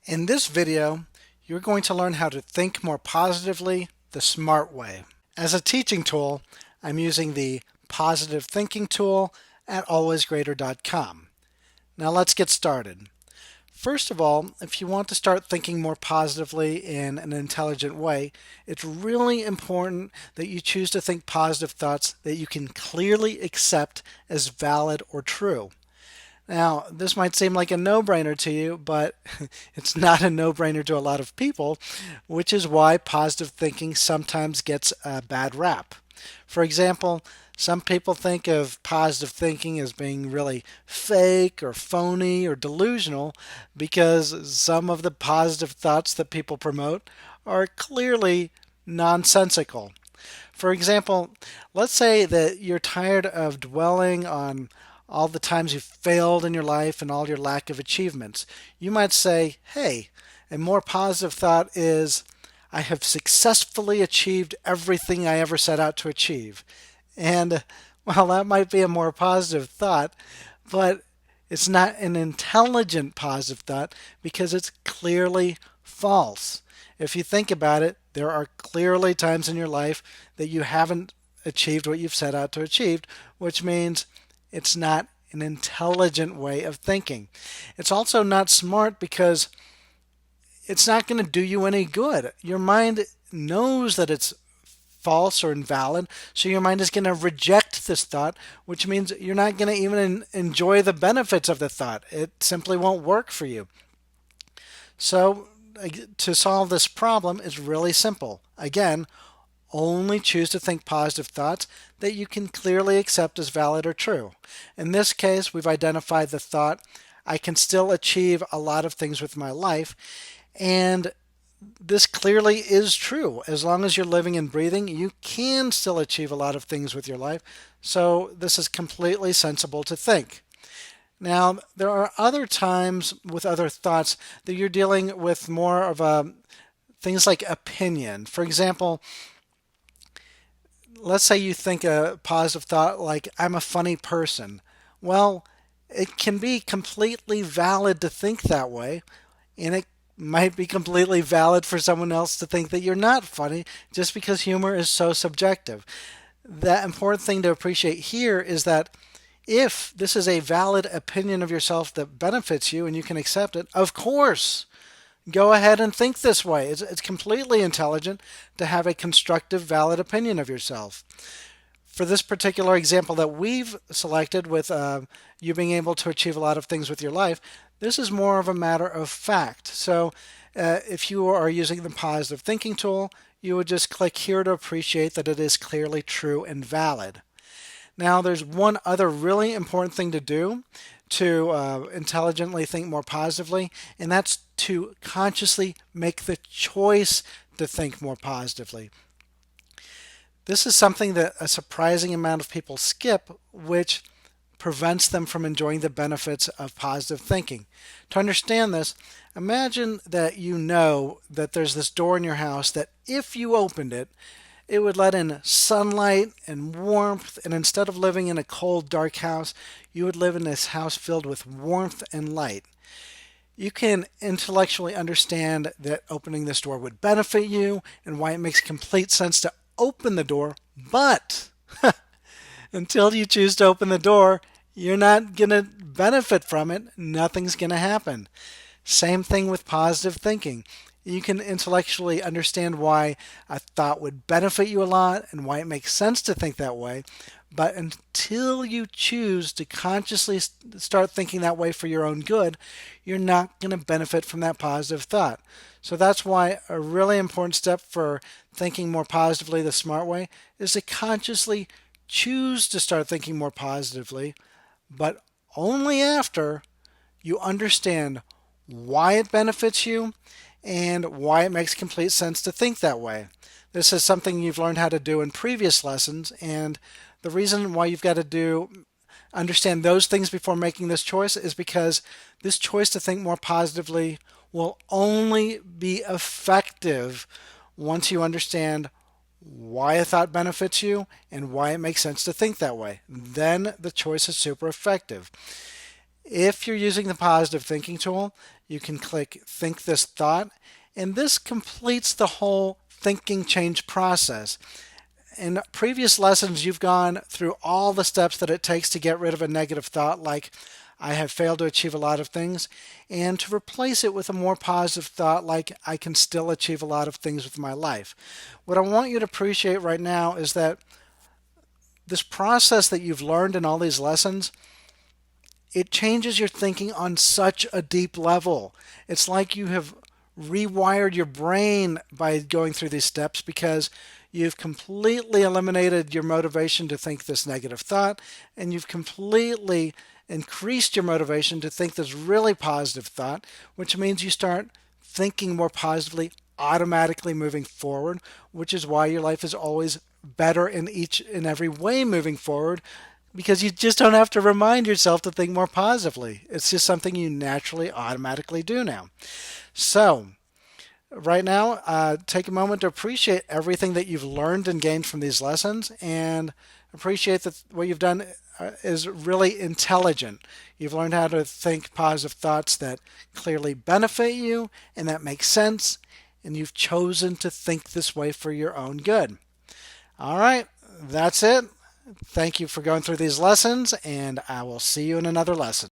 In this video, you're going to learn how to think more positively the smart way. As a teaching tool, I'm using the positive thinking tool at alwaysgreater.com. Now let's get started. First of all, if you want to start thinking more positively in an intelligent way, it's really important that you choose to think positive thoughts that you can clearly accept as valid or true. Now, this might seem like a no-brainer to you, but it's not a no-brainer to a lot of people, which is why positive thinking sometimes gets a bad rap. For example, some people think of positive thinking as being really fake or phony or delusional because some of the positive thoughts that people promote are clearly nonsensical. For example, let's say that you're tired of dwelling on all the times you've failed in your life and all your lack of achievements. You might say, hey, a more positive thought is, I have successfully achieved everything I ever set out to achieve. And well, that might be a more positive thought, but it's not an intelligent positive thought because it's clearly false. If you think about it, there are clearly times in your life that you haven't achieved what you've set out to achieve, which means it's not an intelligent way of thinking. It's also not smart because it's not going to do you any good. Your mind knows that it's false or invalid, so your mind is going to reject this thought, which means you're not going to even enjoy the benefits of the thought. It simply won't work for you. So to solve this problem is really simple. Again, only choose to think positive thoughts that you can clearly accept as valid or true. In this case, we've identified the thought, I can still achieve a lot of things with my life, and this clearly is true. As long as you're living and breathing, you can still achieve a lot of things with your life, so this is completely sensible to think. Now, there are other times with other thoughts that you're dealing with more of things like opinion. For example, let's say you think a positive thought like, I'm a funny person. Well, it can be completely valid to think that way, and it might be completely valid for someone else to think that you're not funny just because humor is so subjective. The important thing to appreciate here is that if this is a valid opinion of yourself that benefits you and you can accept it, of course, go ahead and think this way. It's completely intelligent to have a constructive, valid opinion of yourself. For this particular example that we've selected with you being able to achieve a lot of things with your life, this is more of a matter of fact. So if you are using the positive thinking tool, you would just click here to appreciate that it is clearly true and valid. Now, there's one other really important thing to do to intelligently think more positively, and that's to consciously make the choice to think more positively. This is something that a surprising amount of people skip, which prevents them from enjoying the benefits of positive thinking. To understand this, imagine that you know that there's this door in your house that if you opened it, it would let in sunlight and warmth, and instead of living in a cold, dark house, you would live in this house filled with warmth and light. You can intellectually understand that opening this door would benefit you and why it makes complete sense to open the door, but until you choose to open the door, you're not going to benefit from it. Nothing's going to happen. Same thing with positive thinking. You can intellectually understand why a thought would benefit you a lot and why it makes sense to think that way. But until you choose to consciously start thinking that way for your own good, you're not going to benefit from that positive thought. So that's why a really important step for thinking more positively the smart way is to consciously choose to start thinking more positively, but only after you understand why it benefits you and why it makes complete sense to think that way. This is something you've learned how to do in previous lessons, and the reason why you've got to understand those things before making this choice is because this choice to think more positively will only be effective once you understand why a thought benefits you and why it makes sense to think that way. Then the choice is super effective. If you're using the positive thinking tool, you can click Think This Thought, and this completes the whole thinking change process. In previous lessons, you've gone through all the steps that it takes to get rid of a negative thought, like I have failed to achieve a lot of things, and to replace it with a more positive thought, like I can still achieve a lot of things with my life. What I want you to appreciate right now is that this process that you've learned in all these lessons, it changes your thinking on such a deep level. It's like you have rewired your brain by going through these steps, because you've completely eliminated your motivation to think this negative thought, and you've completely increased your motivation to think this really positive thought, which means you start thinking more positively, automatically moving forward, which is why your life is always better in each and every way moving forward, because you just don't have to remind yourself to think more positively. It's just something you naturally, automatically do now. So, right now, take a moment to appreciate everything that you've learned and gained from these lessons, and appreciate that what you've done is really intelligent. You've learned how to think positive thoughts that clearly benefit you and that make sense, and you've chosen to think this way for your own good. All right, that's it. Thank you for going through these lessons, and I will see you in another lesson.